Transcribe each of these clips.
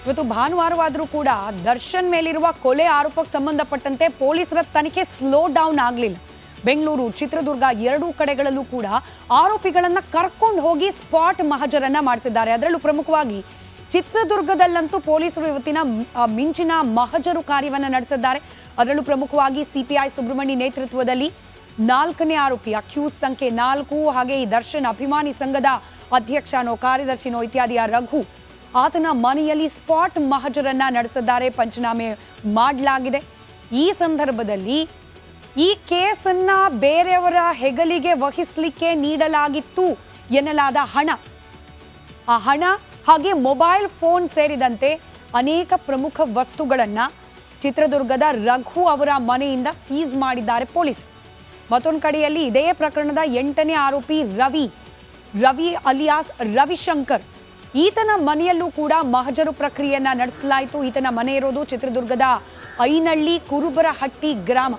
ಇವತ್ತು ಭಾನುವಾರವಾದರೂ ಕೂಡ ದರ್ಶನ್ ಮೇಲಿರುವ ಕೊಲೆ ಆರೋಪಕ್ಕೆ ಸಂಬಂಧಪಟ್ಟಂತೆ ಪೊಲೀಸರ ತನಿಖೆ ಸ್ಲೋ ಡೌನ್ ಆಗಲಿಲ್ಲ. ಬೆಂಗಳೂರು, ಚಿತ್ರದುರ್ಗ ಎರಡೂ ಕಡೆಗಳಲ್ಲೂ ಕೂಡ ಆರೋಪಿಗಳನ್ನ ಕರ್ಕೊಂಡು ಹೋಗಿ ಸ್ಪಾಟ್ ಮಹಜರನ್ನ ಮಾಡಿಸಿದ್ದಾರೆ. ಅದರಲ್ಲೂ ಪ್ರಮುಖವಾಗಿ ಚಿತ್ರದುರ್ಗದಲ್ಲಂತೂ ಪೊಲೀಸರು ಇವತ್ತಿನ ಮಿಂಚಿನ ಮಹಜರು ಕಾರ್ಯವನ್ನು ನಡೆಸಿದ್ದಾರೆ. ಅದರಲ್ಲೂ ಪ್ರಮುಖವಾಗಿ ಸಿಪಿಐ ಸುಬ್ರಹ್ಮಣ್ಯ ನೇತೃತ್ವದಲ್ಲಿ 4ನೇ ಆರೋಪಿ ಅಕ್ಯೂಸ್ ಸಂಖ್ಯೆ 4 ಹಾಗೆ ಈ ದರ್ಶನ್ ಅಭಿಮಾನಿ ಸಂಘದ ಅಧ್ಯಕ್ಷನೋ ಕಾರ್ಯದರ್ಶಿನೋ ಇತ್ಯಾದಿಯ ರಘು ಆತನ ಮನೆಯಲ್ಲಿ ಸ್ಪಾಟ್ ಮಹಜರನ್ನ ನಡೆಸಿದ್ದಾರೆ. ಪಂಚನಾಮೆ ಮಾಡಲಾಗಿದೆ. ಈ ಸಂದರ್ಭದಲ್ಲಿ ಈ ಕೇಸನ್ನ ಬೇರೆಯವರ ಹೆಗಲಿಗೆ ವಹಿಸಲಿಕ್ಕೆ ನೀಡಲಾಗಿತ್ತು ಎನ್ನಲಾದ ಆ ಹಣ ಹಾಗೆ ಮೊಬೈಲ್ ಫೋನ್ ಸೇರಿದಂತೆ ಅನೇಕ ಪ್ರಮುಖ ವಸ್ತುಗಳನ್ನ ಚಿತ್ರದುರ್ಗದ ರಘು ಅವರ ಮನೆಯಿಂದ ಸೀಸ್ ಮಾಡಿದ್ದಾರೆ ಪೊಲೀಸರು. ಮತ್ತೊಂದು ಕಡೆಯಲ್ಲಿ ಇದೇ ಪ್ರಕರಣದ 8ನೇ ಆರೋಪಿ ರವಿ ಅಲಿಯಾಸ್ ರವಿಶಂಕರ್ ಈತನ ಮನೆಯಲ್ಲೂ ಕೂಡ ಮಹಜರು ಪ್ರಕ್ರಿಯೆಯನ್ನ ನಡೆಸಲಾಯಿತು. ಈತನ ಮನೆ ಇರೋದು ಚಿತ್ರದುರ್ಗದ ಐನಹಳ್ಳಿ ಕುರುಬರಹಟ್ಟಿ ಗ್ರಾಮ.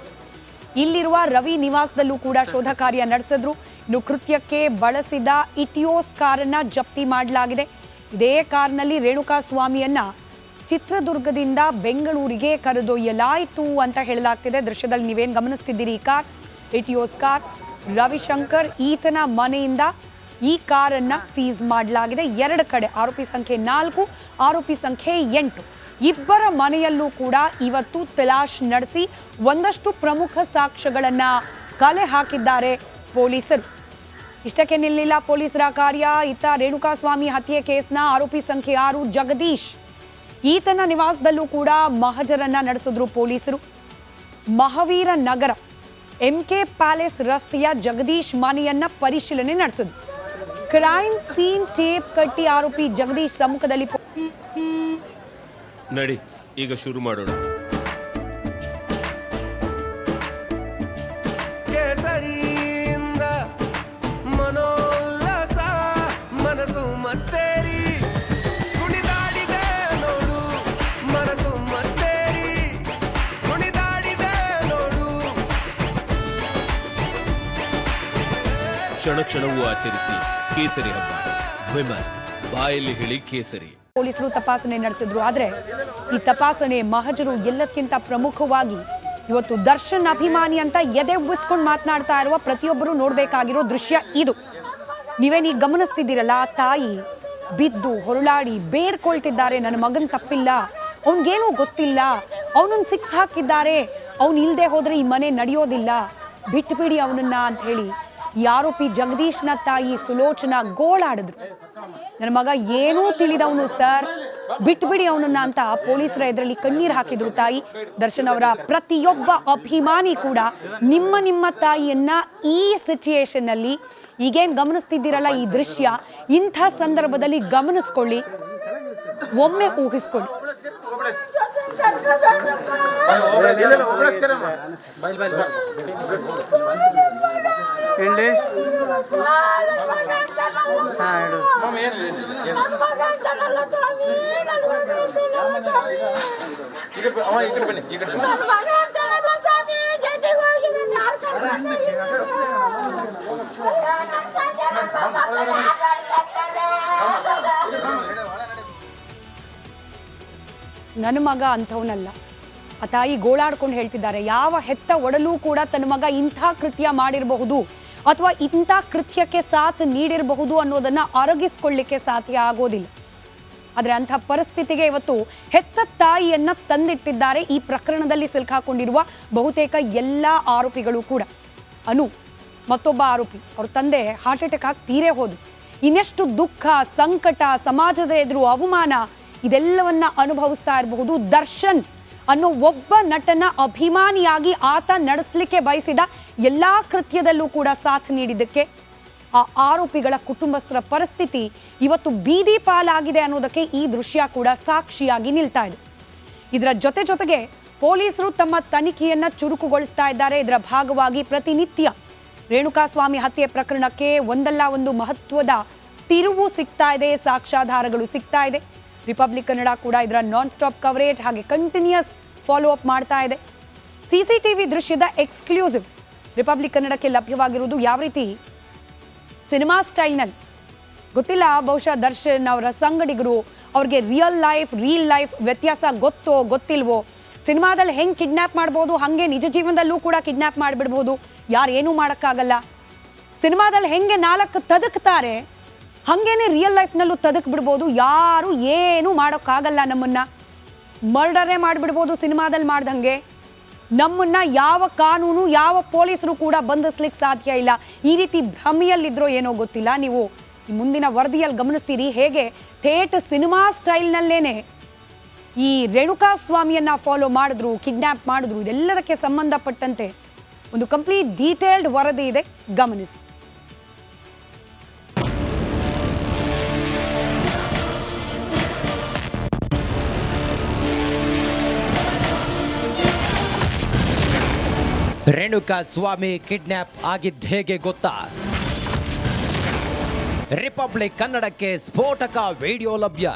ಇಲ್ಲಿರುವ ರವಿ ನಿವಾಸದಲ್ಲೂ ಕೂಡ ಶೋಧ ಕಾರ್ಯ ನಡೆಸಿದ್ರು. ಇನ್ನು ಕೃತ್ಯಕ್ಕೆ ಬಳಸಿದ ಇಟಿಯೋಸ್ ಕಾರನ್ನ ಜಪ್ತಿ ಮಾಡಲಾಗಿದೆ. ಇದೇ ಕಾರ್ನಲ್ಲಿ ರೇಣುಕಾ ಸ್ವಾಮಿಯನ್ನ ಚಿತ್ರದುರ್ಗದಿಂದ ಬೆಂಗಳೂರಿಗೆ ಕರೆದೊಯ್ಯಲಾಯಿತು ಅಂತ ಹೇಳಲಾಗ್ತಿದೆ. ದೃಶ್ಯದಲ್ಲಿ ನೀವೇನು ಗಮನಿಸ್ತಿದ್ದೀರಿ, ಈ ಕಾರ್ ಇಟಿಯೋಸ್ ಕಾರ್. ರವಿಶಂಕರ್ ಈತನ ಮನೆಯಿಂದ ಈ ಕಾರನ್ನ ಸೀಸ್ ಮಾಡಲಾಗಿದೆ. 2 ಕಡೆ ಆರೋಪಿ ಸಂಖ್ಯೆ 4, ಆರೋಪಿ ಸಂಖ್ಯೆ 8 ಇಬ್ಬರ ಮನೆಯಲ್ಲೂ ಕೂಡ ಇವತ್ತು ತಲಾಶ್ ನಡೆಸಿ ಒಂದಷ್ಟು ಪ್ರಮುಖ ಸಾಕ್ಷ್ಯಗಳನ್ನ ಕಲೆ ಹಾಕಿದ್ದಾರೆ ಪೊಲೀಸರು. ಇಷ್ಟಕ್ಕೆ ನಿಲ್ಲಿಲ್ಲ ಪೊಲೀಸರ ಕಾರ್ಯ. ಇತ್ತ ರೇಣುಕಾಸ್ವಾಮಿ ಹತ್ಯೆ ಕೇಸ್ನ ಆರೋಪಿ ಸಂಖ್ಯೆ 6 ಜಗದೀಶ್ ಈತನ ನಿವಾಸದಲ್ಲೂ ಕೂಡ ಮಹಜರನ್ನ ನಡೆಸಿದ್ರು ಪೊಲೀಸರು. ಮಹಾವೀರ ನಗರ MK ಪ್ಯಾಲೇಸ್ ರಸ್ತೆಯ ಜಗದೀಶ್ ಮನೆಯನ್ನ ಪರಿಶೀಲನೆ ನಡೆಸಿದ್ರು. ಕ್ರೈಮ್ ಸೀನ್ ಟೇಪ್ ಕಟ್ಟಿ ಆರೋಪಿ ಜಗದೀಶ್ ಸಮ್ಮುಖದಲ್ಲಿ ನಡಿ ಈಗ ಶುರು ಮಾಡೋಣ. ಕೇಸರಿಯಿಂದ ಮನೋಲ್ಲಾಸ ಮನಸ್ಸು ಮತ್ತೇರಿ ಕುಣಿದಾಡಿದೆ ನೋಡು, ಮನಸ್ಸು ಮತ್ತೇರಿ ಕುಣಿದಾಡಿದೆ ನೋಡು. ಕ್ಷಣ ಕ್ಷಣವೂ ಆಚರಿಸಿ ಕೇಸರಿ ಹಬ್ಬ. ವಿಮಲ್ ಬಾಯಲ್ಲಿ ಹೇಳಿ ಕೇಸರಿ. ಪೊಲೀಸರು ತಪಾಸಣೆ ನಡೆಸಿದ್ರು. ಆದ್ರೆ ಈ ತಪಾಸಣೆ ಮಹಜರು ಎಲ್ಲಕ್ಕಿಂತ ಪ್ರಮುಖವಾಗಿ ಇವತ್ತು ದರ್ಶನ್ ಅಭಿಮಾನಿ ಅಂತ ಎದೆ ಉಬ್ಬಿಸ್ಕೊಂಡು ಮಾತನಾಡ್ತಾ ಇರುವ ಪ್ರತಿಯೊಬ್ಬರು ನೋಡ್ಬೇಕಾಗಿರೋ ದೃಶ್ಯ ಇದು. ನೀವೇನೀಗ ಗಮನಿಸ್ತಿದ್ದೀರಲ್ಲ, ತಾಯಿ ಬಿದ್ದು ಹೊರಳಾಡಿ ಬೇಡ್ಕೊಳ್ತಿದ್ದಾರೆ, ನನ್ನ ಮಗನ್ ತಪ್ಪಿಲ್ಲ, ಅವನ್ಗೇನೂ ಗೊತ್ತಿಲ್ಲ, ಅವನನ್ನ ಸಿಕ್ಸ್ ಹಾಕಿದ್ದಾರೆ, ಅವನು ಇಲ್ದೆ ಹೋದ್ರೆ ಈ ಮನೆ ನಡೆಯೋದಿಲ್ಲ, ಬಿಟ್ಬಿಡಿ ಅವನನ್ನ ಅಂತ ಹೇಳಿ ಈ ಆರೋಪಿ ಜಗದೀಶ್ನ ತಾಯಿ ಸುಲೋಚನಾ ಗೋಳಾಡಿದ್ರು. ನನ್ನ ಮಗ ಏನೂ ತಿಳಿದವನು ಸರ್, ಬಿಟ್ಬಿಡಿ ಅವನನ್ನ ಅಂತ ಪೊಲೀಸರ ಎದುರಲ್ಲಿ ಕಣ್ಣೀರು ಹಾಕಿದ್ರು ತಾಯಿ. ದರ್ಶನ್ ಅವರ ಪ್ರತಿಯೊಬ್ಬ ಅಭಿಮಾನಿ ಕೂಡ ನಿಮ್ಮ ತಾಯಿಯನ್ನ ಈ ಸಿಚುಯೇಷನ್ ನಲ್ಲಿ ಈಗೇನ್ ಗಮನಿಸ್ತಿದ್ದೀರಲ್ಲ ಈ ದೃಶ್ಯ, ಇಂಥ ಸಂದರ್ಭದಲ್ಲಿ ಗಮನಿಸ್ಕೊಳ್ಳಿ, ಒಮ್ಮೆ ಊಹಿಸ್ಕೊಳ್ಳಿ. ನನ್ನ ಮಗ ಅಂಥವನಲ್ಲ. ಆ ತಾಯಿ ಗೋಳಾಡ್ಕೊಂಡು ಹೇಳ್ತಿದ್ದಾರೆ, ಯಾವ ಹೆತ್ತ ಒಡಲೂ ಕೂಡ ತನ್ನ ಮಗ ಇಂಥ ಕೃತ್ಯ ಮಾಡಿರಬಹುದು ಅಥವಾ ಇಂಥ ಕೃತ್ಯಕ್ಕೆ ಸಾಥ್ ನೀಡಿರಬಹುದು ಅನ್ನೋದನ್ನ ಅರಗಿಸ್ಕೊಳ್ಳಿಕ್ಕೆ ಸಾಧ್ಯ ಆಗೋದಿಲ್ಲ. ಆದರೆ ಅಂಥ ಪರಿಸ್ಥಿತಿಗೆ ಇವತ್ತು ಹೆತ್ತ ತಾಯಿಯನ್ನ ತಂದಿಟ್ಟಿದ್ದಾರೆ ಈ ಪ್ರಕರಣದಲ್ಲಿ ಸಿಲುಕಾಕೊಂಡಿರುವ ಬಹುತೇಕ ಎಲ್ಲ ಆರೋಪಿಗಳು ಕೂಡ. ಅನು ಮತ್ತೊಬ್ಬ ಆರೋಪಿ, ಅವ್ರ ತಂದೆ ಹಾರ್ಟ್ ಅಟ್ಯಾಕ್ ಆಗಿ ತೀರೇ ಹೋದ್ರು. ಇನ್ನೆಷ್ಟು ದುಃಖ, ಸಂಕಟ, ಸಮಾಜದ ಎದುರು ಅವಮಾನ ಇದೆಲ್ಲವನ್ನ ಅನುಭವಿಸ್ತಾ ಇರಬಹುದು. ದರ್ಶನ್ ಅನ್ನೋ ಒಬ್ಬ ನಟನ ಅಭಿಮಾನಿಯಾಗಿ ಆತ ನಡೆಸಲಿಕ್ಕೆ ಬಯಸಿದ ಎಲ್ಲಾ ಕೃತ್ಯದಲ್ಲೂ ಕೂಡ ಸಾಥ್ ನೀಡಿದ್ದಕ್ಕೆ ಆ ಆರೋಪಿಗಳ ಕುಟುಂಬಸ್ಥರ ಪರಿಸ್ಥಿತಿ ಇವತ್ತು ಬೀದಿ ಪಾಲಾಗಿದೆ ಅನ್ನೋದಕ್ಕೆ ಈ ದೃಶ್ಯ ಕೂಡ ಸಾಕ್ಷಿಯಾಗಿ ನಿಲ್ತಾ ಇದೆ. ಇದರ ಜೊತೆಗೆ ಪೊಲೀಸರು ತಮ್ಮ ತನಿಖೆಯನ್ನ ಚುರುಕುಗೊಳಿಸ್ತಾ ಇದ್ದಾರೆ. ಇದರ ಭಾಗವಾಗಿ ಪ್ರತಿನಿತ್ಯ ರೇಣುಕಾಸ್ವಾಮಿ ಹತ್ಯೆ ಪ್ರಕರಣಕ್ಕೆ ಒಂದಲ್ಲ ಒಂದು ಮಹತ್ವದ ತಿರುವು ಸಿಗ್ತಾ ಇದೆ, ಸಾಕ್ಷ್ಯಾಧಾರಗಳು ಸಿಗ್ತಾ ಇದೆ. ರಿಪಬ್ಲಿಕ್ ಕನ್ನಡ ಕೂಡ ಇದರ ನಾನ್ ಸ್ಟಾಪ್ ಕವರೇಜ್ ಹಾಗೆ ಕಂಟಿನ್ಯೂಸ್ ಫಾಲೋ ಅಪ್ ಮಾಡ್ತಾ ಇದೆ. CCTV ದೃಶ್ಯದ ಎಕ್ಸ್ಕ್ಲೂಸಿವ್ ರಿಪಬ್ಲಿಕ್ ಕನ್ನಡಕ್ಕೆ ಲಭ್ಯವಾಗಿರುವುದು. ಯಾವ ರೀತಿ ಸಿನಿಮಾ ಸ್ಟೈಲ್ನಲ್ಲಿ ಗೊತ್ತಿಲ್ಲ, ಬಹುಶಃ ದರ್ಶನ್ ಅವರ ಸಂಗಡಿಗರು ಅವ್ರಿಗೆ ರಿಯಲ್ ಲೈಫ್ ವ್ಯತ್ಯಾಸ ಗೊತ್ತೋ ಗೊತ್ತಿಲ್ವೋ? ಸಿನಿಮಾದಲ್ಲಿ ಹೆಂಗೆ ಕಿಡ್ನ್ಯಾಪ್ ಮಾಡ್ಬೋದು ಹಾಗೆ ನಿಜ ಜೀವನದಲ್ಲೂ ಕೂಡ ಕಿಡ್ನ್ಯಾಪ್ ಮಾಡಿಬಿಡ್ಬೋದು, ಯಾರೇನೂ ಮಾಡೋಕ್ಕಾಗಲ್ಲ. ಸಿನಿಮಾದಲ್ಲಿ ಹೆಂಗೆ 4 ತದಕ್ತಾರೆ ಹಾಗೇನೆ ರಿಯಲ್ ಲೈಫ್ನಲ್ಲೂ ತದಕ್ ಬಿಡ್ಬೋದು, ಯಾರು ಏನೂ ಮಾಡೋಕ್ಕಾಗಲ್ಲ. ನಮ್ಮನ್ನು ಮರ್ಡರೇ ಮಾಡಿಬಿಡ್ಬೋದು ಸಿನಿಮಾದಲ್ಲಿ ಮಾಡ್ದಂಗೆ. ನಮ್ಮನ್ನು ಯಾವ ಕಾನೂನು ಯಾವ ಪೊಲೀಸರು ಕೂಡ ಬಂಧಿಸ್ಲಿಕ್ಕೆ ಸಾಧ್ಯ ಇಲ್ಲ. ಈ ರೀತಿ ಭ್ರಮೆಯಲ್ಲಿದ್ರೋ ಏನೋ ಗೊತ್ತಿಲ್ಲ. ನೀವು ಮುಂದಿನ ವರದಿಯಲ್ಲಿ ಗಮನಿಸ್ತೀರಿ ಹೇಗೆ ಥೇಟ್ ಸಿನಿಮಾ ಸ್ಟೈಲ್ನಲ್ಲೇನೆ ಈ ರೇಣುಕಾ ಸ್ವಾಮಿಯನ್ನ ಫಾಲೋ ಮಾಡಿದ್ರು, ಕಿಡ್ನ್ಯಾಪ್ ಮಾಡಿದ್ರು. ಇದೆಲ್ಲದಕ್ಕೆ ಸಂಬಂಧಪಟ್ಟಂತೆ ಒಂದು ಕಂಪ್ಲೀಟ್ ಡೀಟೇಲ್ಡ್ ವರದಿ ಇದೆ, ಗಮನಿಸಿ. ರೇಣುಕಾ ಸ್ವಾಮಿ ಕಿಡ್ನ್ಯಾಪ್ ಆಗಿದ್ದ ಹೇಗೆ ಗೊತ್ತಾ? ರಿಪಬ್ಲಿಕ್ ಕನ್ನಡಕ್ಕೆ ಸ್ಫೋಟಕ ವಿಡಿಯೋ ಲಭ್ಯ.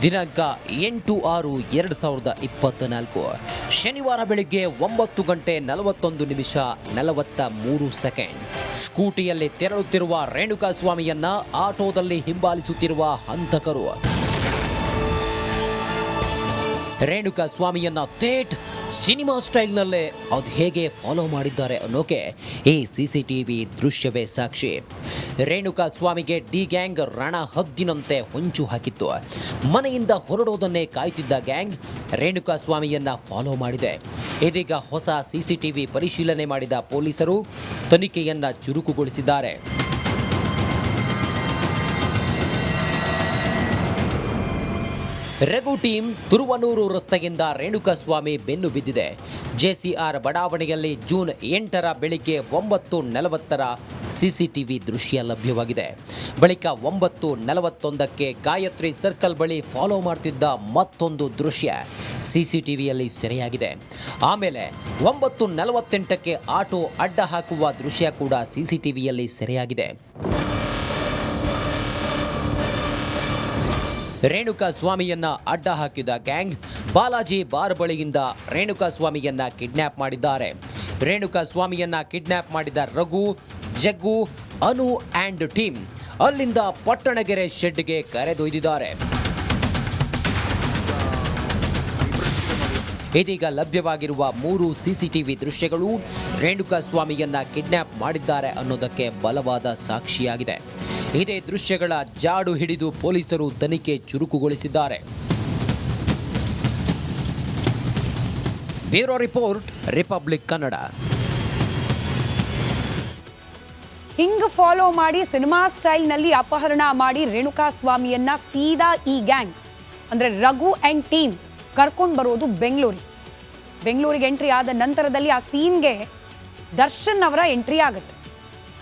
ದಿನಾಂಕ 8/6/2024 ಶನಿವಾರ ಬೆಳಿಗ್ಗೆ 9:41:43. ಸ್ಕೂಟಿಯಲ್ಲಿ ತೆರಳುತ್ತಿರುವ ರೇಣುಕಾ ಸ್ವಾಮಿಯನ್ನ ಆಟೋದಲ್ಲಿ ಹಿಂಬಾಲಿಸುತ್ತಿರುವ ಹಂತಕರು. ರೇಣುಕಾ ಸ್ವಾಮಿಯನ್ನ ಥೇಟ್ ಸಿನಿಮಾ ಸ್ಟೈಲ್ನಲ್ಲೇ ಅದು ಹೇಗೆ ಫಾಲೋ ಮಾಡಿದ್ದಾರೆ ಅನ್ನೋಕೆ ಈ CCTV ದೃಶ್ಯವೇ ಸಾಕ್ಷಿ. ರೇಣುಕಾ ಸ್ವಾಮಿಗೆ ಡಿ ಗ್ಯಾಂಗ್ ರಣ ಹದ್ದಿನಂತೆ ಹೊಂಚು ಹಾಕಿತ್ತು. ಮನೆಯಿಂದ ಹೊರಡೋದನ್ನೇ ಕಾಯ್ತಿದ್ದ ಗ್ಯಾಂಗ್ ರೇಣುಕಾ ಸ್ವಾಮಿಯನ್ನ ಫಾಲೋ ಮಾಡಿದೆ. ಇದೀಗ ಹೊಸ CCTV ಪರಿಶೀಲನೆ ಮಾಡಿದ ಪೊಲೀಸರು ತನಿಖೆಯನ್ನ ಚುರುಕುಗೊಳಿಸಿದ್ದಾರೆ. ರಘು ಟೀಮ್ ತುರುವನೂರು ರಸ್ತೆಯಿಂದ ರೇಣುಕಾ ಸ್ವಾಮಿ ಬೆನ್ನು ಬಿದ್ದಿದೆ. JCR ಬಡಾವಣೆಯಲ್ಲಿ ಜೂನ್ 8 ಬೆಳಿಗ್ಗೆ 9:40 CCTV ದೃಶ್ಯ ಲಭ್ಯವಾಗಿದೆ. ಬಳಿಕ 9:41 ಗಾಯತ್ರಿ ಸರ್ಕಲ್ ಬಳಿ ಫಾಲೋ ಮಾಡ್ತಿದ್ದ ಮತ್ತೊಂದು ದೃಶ್ಯ CCTVಯಲ್ಲಿ ಸೆರೆಯಾಗಿದೆ. ಆಮೇಲೆ 9:48 ಆಟೋ ಅಡ್ಡ ಹಾಕುವ ದೃಶ್ಯ ಕೂಡ CCTVಯಲ್ಲಿ ಸೆರೆಯಾಗಿದೆ. ರೇಣುಕಾ ಸ್ವಾಮಿಯನ್ನ ಅಡ್ಡ ಹಾಕಿದ ಗ್ಯಾಂಗ್ ಬಾಲಾಜಿ ಬಾರ್ ಬಳಿಯಿಂದ ರೇಣುಕಾ ಸ್ವಾಮಿಯನ್ನ ಕಿಡ್ನ್ಯಾಪ್ ಮಾಡಿದ್ದಾರೆ. ರೇಣುಕಾ ಸ್ವಾಮಿಯನ್ನ ಕಿಡ್ನ್ಯಾಪ್ ಮಾಡಿದ ರಘು, ಜಗ್ಗು, ಅನು ಆ್ಯಂಡ್ ಟೀಮ್ ಅಲ್ಲಿಂದ ಪಟ್ಟಣಗೆರೆ ಶೆಡ್ಗೆ ಕರೆದೊಯ್ದಿದ್ದಾರೆ. ಇದೀಗ ಲಭ್ಯವಾಗಿರುವ 3 CCTV ದೃಶ್ಯಗಳು ರೇಣುಕಾ ಸ್ವಾಮಿಯನ್ನ ಕಿಡ್ನ್ಯಾಪ್ ಮಾಡಿದ್ದಾರೆ ಅನ್ನೋದಕ್ಕೆ ಬಲವಾದ ಸಾಕ್ಷಿಯಾಗಿದೆ. ಇದೇ ದೃಶ್ಯಗಳ ಜಾಡು ಹಿಡಿದು ಪೊಲೀಸರು ತನಿಖೆ ಚುರುಕುಗೊಳಿಸಿದ್ದಾರೆ. Bureau report, republic Kannada. ಹಿಂಗ್ ಫಾಲೋ ಮಾಡಿ ಸಿನಿಮಾ ಸ್ಟೈಲ್ನಲ್ಲಿ ಅಪಹರಣ ಮಾಡಿ ರೇಣುಕಾ ಸ್ವಾಮಿಯನ್ನ ಸೀದಾ ಈ ಗ್ಯಾಂಗ್ ಅಂದ್ರೆ ರಘು ಅಂಡ್ ಟೀಮ್ ಕರ್ಕೊಂಡು ಬರೋದು ಬೆಂಗಳೂರಿಗೆ ಎಂಟ್ರಿ ಆದ ನಂತರದಲ್ಲಿ ಆ ಸೀನ್ಗೆ ದರ್ಶನ್ ಅವರ ಎಂಟ್ರಿ ಆಗುತ್ತೆ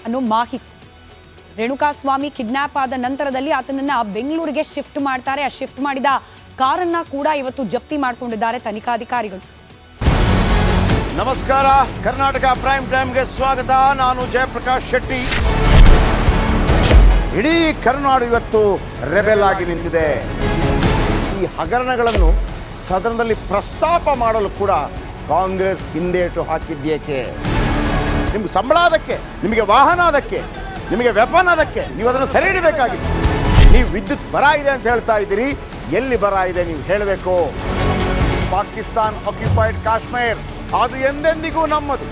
ಅನ್ನೋ ಮಾಹಿತಿ. ರೇಣುಕಾ ಸ್ವಾಮಿ ಕಿಡ್ನ್ಯಾಪ್ ಆದ ನಂತರದಲ್ಲಿ ಆತನನ್ನ ಬೆಂಗಳೂರಿಗೆ ಶಿಫ್ಟ್ ಮಾಡ್ತಾರೆ. ಆ ಶಿಫ್ಟ್ ಮಾಡಿದ ಕಾರನ್ನ ಕೂಡ ಇವತ್ತು ಜಪ್ತಿ ಮಾಡಿಕೊಂಡಿದ್ದಾರೆ ತನಿಖಾಧಿಕಾರಿಗಳು. ನಮಸ್ಕಾರ, ಕರ್ನಾಟಕ ಪ್ರೈಮ್ ಟೈಮ್ಗೆ ಸ್ವಾಗತ. ನಾನು ಜಯಪ್ರಕಾಶ್ ಶೆಟ್ಟಿ. ಇಡೀ ಕರ್ನಾಡು ಇವತ್ತು ರೆಬೆಲ್ ಆಗಿ ನಿಂತಿದೆ. ಈ ಹಗರಣಗಳನ್ನು ಸದನದಲ್ಲಿ ಪ್ರಸ್ತಾಪ ಮಾಡಲು ಕೂಡ ಕಾಂಗ್ರೆಸ್ ಹಿಂದೇಟು ಹಾಕಿದ್ದೇಕೆ? ನಿಮ್ಗೆ ಸಂಬಳ ಅದಕ್ಕೆ, ನಿಮಗೆ ವಾಹನ ಅದಕ್ಕೆ, ನಿಮಗೆ ವೆಪನ್ ಅದಕ್ಕೆ, ನೀವು ಅದನ್ನು ಸೆರೆ ಹಿಡಿಬೇಕಾಗಿತ್ತು. ನೀವು ವಿದ್ಯುತ್ ಬರ ಇದೆ ಅಂತ ಹೇಳ್ತಾ ಇದ್ದೀರಿ, ಎಲ್ಲಿ ಬರ ಇದೆ ನೀವು ಹೇಳಬೇಕು. ಪಾಕಿಸ್ತಾನ್ ಆಕ್ಯುಪೈಡ್ ಕಾಶ್ಮೀರ್ ಅದು ಎಂದೆಂದಿಗೂ ನಮ್ಮದು.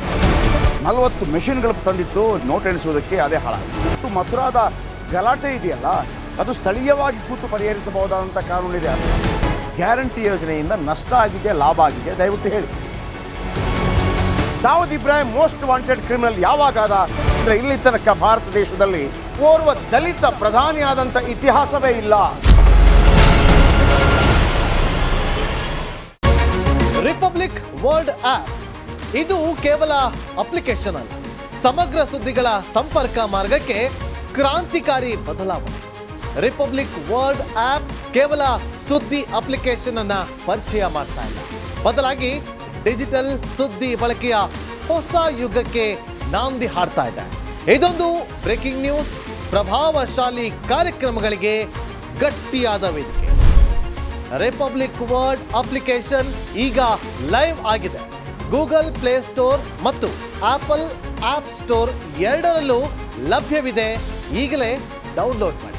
40 ಮೆಷಿನ್ಗಳು ತಂದಿತ್ತು ನೋಟ್ ಎಣಿಸುವುದಕ್ಕೆ, ಅದೇ ಹಾಳಾಯಿತು. ಮಥುರಾದ ಗಲಾಟೆ ಇದೆಯಲ್ಲ, ಅದು ಸ್ಥಳೀಯವಾಗಿ ಕೂತು ಪರಿಹರಿಸಬಹುದಾದಂಥ ಕಾನೂನಿದೆ. ಗ್ಯಾರಂಟಿ ಯೋಜನೆಯಿಂದ ನಷ್ಟ ಆಗಿದೆ, ಲಾಭ ಆಗಿದೆ, ದಯವಿಟ್ಟು ಹೇಳಿ. Dawood Ibrahim most wanted criminal ಯಾವಾಗಾದ ಅಂದರೆ ಇಲ್ಲಿ ತನಕ ಭಾರತ ದೇಶದಲ್ಲಿ ಓರ್ವ ದಲಿತ ಪ್ರಧಾನಿಯಾದಂಥ ಇತಿಹಾಸವೇ ಇಲ್ಲ. ರಿಪಬ್ಲಿಕ್ ವರ್ಲ್ಡ್ ಆಪ್ ಇದು ಕೇವಲ ಅಪ್ಲಿಕೇಶನ್ ಅಲ್ಲ, ಸಮಗ್ರ ಸುದ್ದಿಗಳ ಸಂಪರ್ಕ ಮಾರ್ಗಕ್ಕೆ ಕ್ರಾಂತಿಕಾರಿ ಬದಲಾವಣೆ. ರಿಪಬ್ಲಿಕ್ ವರ್ಲ್ಡ್ ಆಪ್ ಕೇವಲ ಸುದ್ದಿ ಅಪ್ಲಿಕೇಶನ್ ಅನ್ನ ಪರಿಚಯ ಮಾಡ್ತಾ ಇಲ್ಲ, ಬದಲಾಗಿ ಡಿಜಿಟಲ್ ಸುದ್ದಿ ಬಳಕೆಯ ಹೊಸ ಯುಗಕ್ಕೆ ನಾಂದಿ ಹಾಡ್ತಾ ಇದೆ. ಇದೊಂದು ಬ್ರೇಕಿಂಗ್ ನ್ಯೂಸ್, ಪ್ರಭಾವಶಾಲಿ ಕಾರ್ಯಕ್ರಮಗಳಿಗೆ ಗಟ್ಟಿಯಾದ ವೇದಿಕೆ. ರಿಪಬ್ಲಿಕ್ ವರ್ಲ್ಡ್ ಅಪ್ಲಿಕೇಶನ್ ಈಗ ಲೈವ್ ಆಗಿದೆ. ಗೂಗಲ್ ಪ್ಲೇ ಸ್ಟೋರ್ ಮತ್ತು ಆಪಲ್ ಆಪ್ ಸ್ಟೋರ್ ಎರಡರಲ್ಲೂ ಲಭ್ಯವಿದೆ. ಈಗಲೇ ಡೌನ್ಲೋಡ್ ಮಾಡಿ.